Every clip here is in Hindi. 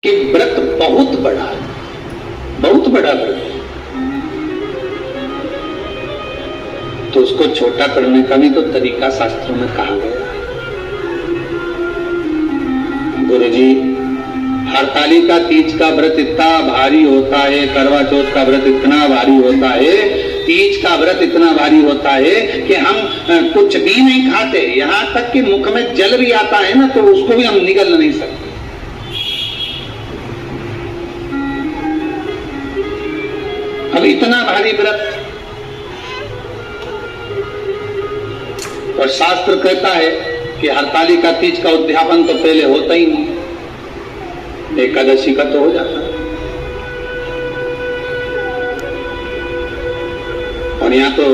कि व्रत बहुत बड़ा है, बहुत बड़ा व्रत है, तो उसको छोटा करने का भी तो तरीका शास्त्रों में कहा गया है। गुरुजी, हरतालिका तीज का व्रत इतना भारी होता है, करवा चौथ का व्रत इतना भारी होता है, तीज का व्रत इतना भारी होता है कि हम कुछ भी नहीं खाते, यहां तक कि मुख में जल भी आता है ना तो उसको भी हम निगल नहीं सकते। अब इतना भारी व्रत, और शास्त्र कहता है कि हरतालिका तीज का उद्यापन तो पहले होता ही नहीं, एकादशी का तो हो जाता है। और यहाँ तो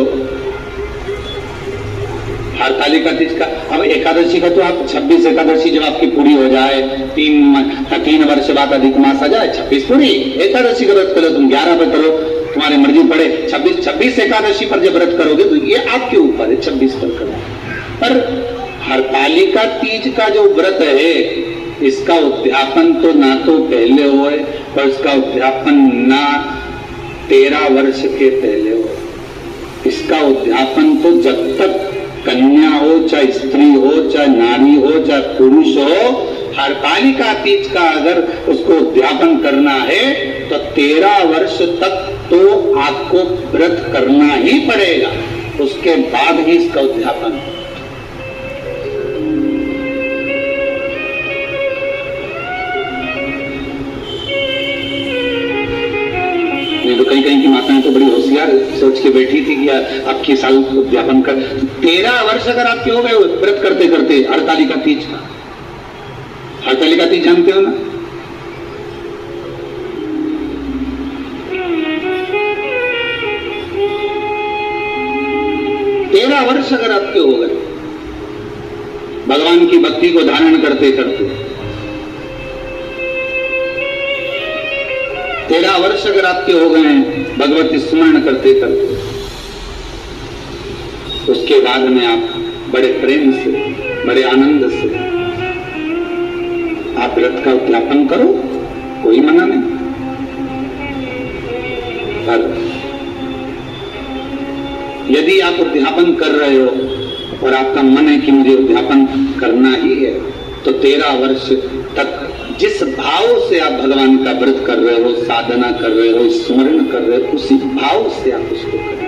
हरतालिका तीज का, अब एकादशी का तो आप 26 एकादशी जब आपकी पूरी हो जाए, 3 वर्ष बाद अधिक मास आ जाए, 26 पूरी एकादशी का व्रत करो, तुम 11 पर करो, तुम्हारी मर्जी पड़े, 26 एकादशी पर जब व्रत करोगे तो ये आपके ऊपर है, 26 पर करो। पर हरतालिका तीज का जो व्रत है, इसका उद्यापन तो ना तो पहले हो, पर इसका उद्यापन ना 13 वर्ष के पहले हो, इसका उद्यापन तो जब तक कन्या हो, चाहे स्त्री हो, चाहे नारी हो, चाहे पुरुष हो, हरतालिका तीज का अगर उसको उद्यापन करना है तो 13 वर्ष तक तो आपको व्रत करना ही पड़ेगा, उसके बाद ही इसका उद्यापन। तो कहीं कहीं की माताएं तो बड़ी होशियार सोच के बैठी थी कि अब की साल उद्यापन कर, 13 वर्ष अगर आपके हो गए व्रत करते करते हरतालिका तीज का। हरतालिका तीज जानते हो ना? वर्ष अगर आपके हो गए भगवान की भक्ति को धारण करते करते, 13 वर्ष अगर आपके हो गए भगवत स्मरण करते करते, उसके बाद में आप बड़े प्रेम से, बड़े आनंद से आप व्रत का उद्यापन करो, कोई मना नहीं। पर यदि आप उद्यापन कर रहे हो और आपका मन है कि मुझे उद्यापन करना ही है, तो 13 वर्ष तक जिस भाव से आप भगवान का व्रत कर रहे हो, साधना कर रहे हो, स्मरण कर रहे हो, उसी भाव से आप उसको करें।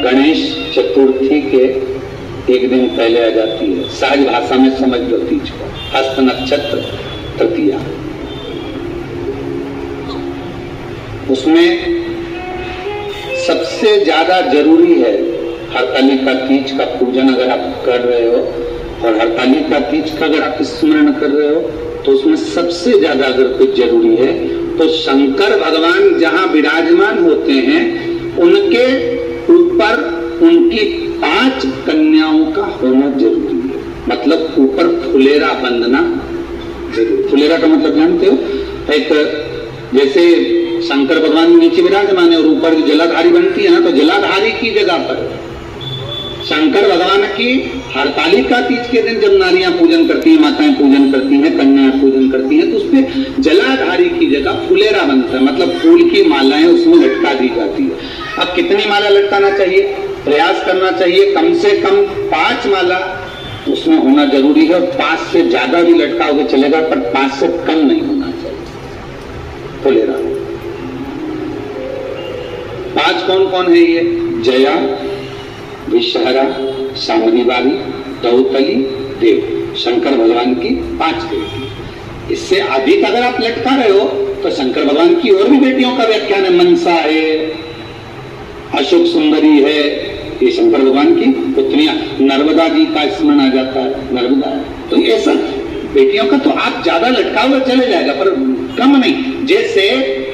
गणेश चतुर्थी के एक दिन पहले आ जाती है, सहज भाषा में समझ लो तीज को, हस्त नक्षत्र तृतीया। उसमें सबसे ज्यादा जरूरी है हरतालिका तीज का पूजन अगर आप कर रहे हो, और हरतालिका तीज का अगर आप स्मरण कर रहे हो, तो उसमें सबसे ज्यादा अगर कुछ जरूरी है तो शंकर भगवान जहां विराजमान होते हैं उनके ऊपर उनकी 5 कन्याओं का होना जरूरी है। मतलब ऊपर फुलेरा बंधना जरूरी। फुलेरा का मतलब जानते हो? एक जैसे शंकर भगवान नीचे विराजमान है और ऊपर जलाधारी बनती है ना, तो जलाधारी की जगह पर शंकर भगवान की हरतालिका तीज के दिन जब नारियां पूजन करती हैं, माताएं पूजन करती हैं, कन्याएं पूजन करती हैं, तो उसपे जलाधारी की जगह फुलेरा बनता है। मतलब फूल की मालाएं उसमें लटका दी जाती है। अब कितनी माला लटकाना चाहिए? प्रयास करना चाहिए कम से कम 5 माला उसमें होना जरूरी है, और 5 से ज्यादा भी लटकाओगे चलेगा, पर 5 से कम नहीं होना चाहिए फुलेरा। 5 कौन कौन है ये? जया, विषहरा, सामरीवाली, दौतली, देव, शंकर भगवान की 5 बेटी। इससे अधिक अगर आप लटका रहे हो तो शंकर भगवान की और भी बेटियों का व्याख्यान है। मनसा है, अशोक सुंदरी है, ये शंकर भगवान की पुत्रियां। नर्मदा जी का स्मरण आ जाता है, नर्मदा। तो ये सब बेटियों का तो आप ज्यादा लटकाओगे चले जाएगा, पर कम नहीं। जैसे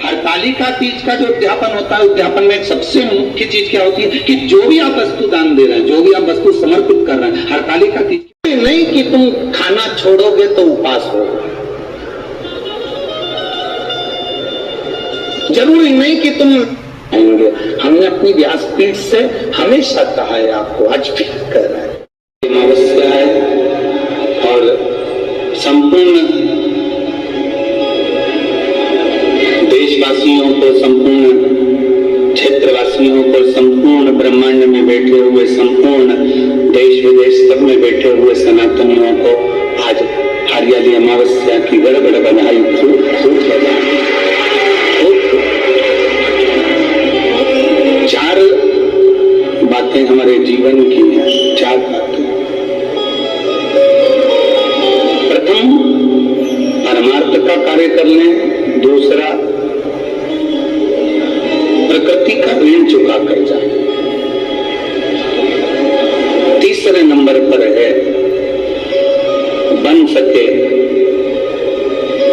हरतालिका तीज का जो उद्यापन होता है, उद्यापन में सबसे मुख्य चीज क्या होती है कि जो भी आप वस्तु दान दे रहे हैं, जो भी आप वस्तु समर्पित कर रहे हैं, हरतालिका तीज नहीं कि तुम खाना छोड़ोगे तो उपास होगा, जरूरी नहीं कि तुम लिए। हमने अपनी व्यासपीठ से हमेशा कहा है, आपको आज फिर कह रहा है, अमावस्या है और संपूर्ण देशवासियों को, संपूर्ण क्षेत्रवासियों को, संपूर्ण ब्रह्मांड में बैठे हुए, संपूर्ण देश विदेश सब में बैठे हुए सनातनियों को आज हरियाली अमावस्या की गड़बड़ बधाई, खूब खूब बधाई। चार बातें हमारे जीवन की हैं, चार बातें। प्रथम, परमार्थ का कार्य कर लें। दूसरा, प्रकृति का ऋण चुका कर जाए। तीसरे नंबर पर है, बन सके,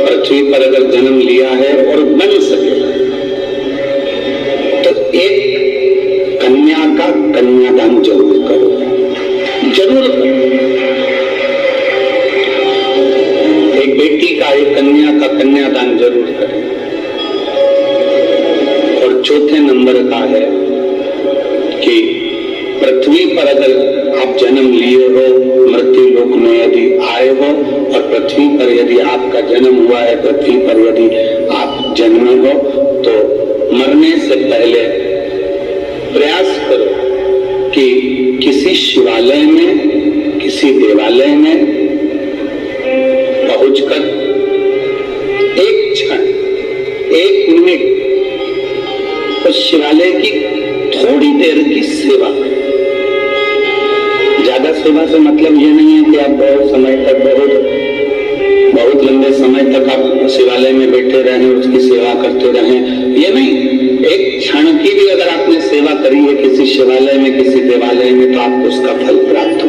पृथ्वी पर अगर जन्म लिया है और बन सके तो एक कन्या का कन्यादान जरूर करो, जरूर करो। एक बेटी का, एक कन्या का कन्यादान जरूर करें। और चौथे नंबर का है कि पृथ्वी पर अगर आप जन्म लिए हो, मृत्यु लोक में यदि आए हो और पृथ्वी पर यदि आपका जन्म हुआ है, पृथ्वी पर यदि आप जन्मे हो, तो मरने से पहले प्रयास करो कि किसी शिवालय में, किसी देवालय में पहुंचकर एक क्षण, एक मिनट उस शिवालय की थोड़ी देर की सेवा करें। ज्यादा सेवा से मतलब ये नहीं है कि आप बहुत समय तक, बहुत लंबे समय तक आप शिवालय में बैठे रहें, उसकी सेवा करते रहें, ये नहीं। एक क्षण की भी अगर आपने सेवा करी है किसी शिवालय में, किसी देवालय में, तो आपको उसका फल प्राप्त